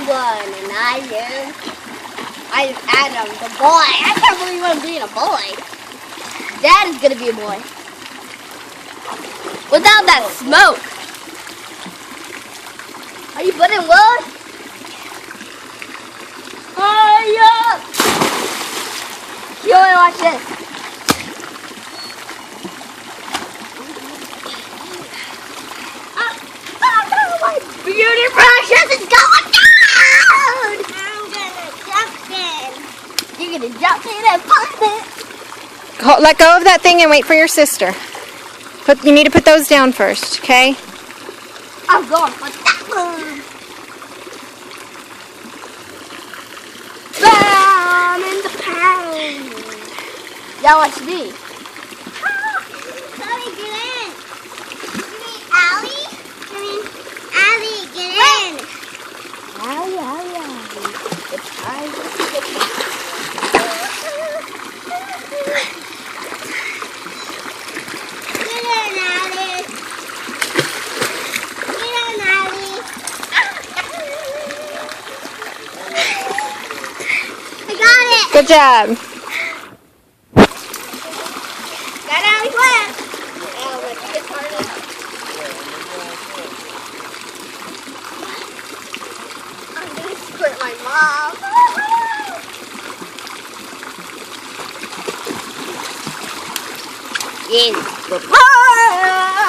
one, and I am Adam, the boy. I can't believe I'm being a boy. Dad is gonna be a boy. Without that smoke. Are you putting wood? Hurry up! You wanna watch this? My beauty precious is going down! I'm gonna jump in. You're gonna jump in and pop it. Let go of that thing and wait for your sister. You need to put those down first, okay? I'm going for that one. Bam in the pound. Now watch me. Mommy, get in. You mean Allie? Allie, get in. Allie. It's time to get Get in, Allie. Get in, Allie. I got it. Good job. Got Allie's left. I'm gonna squirt my mom. In the pond.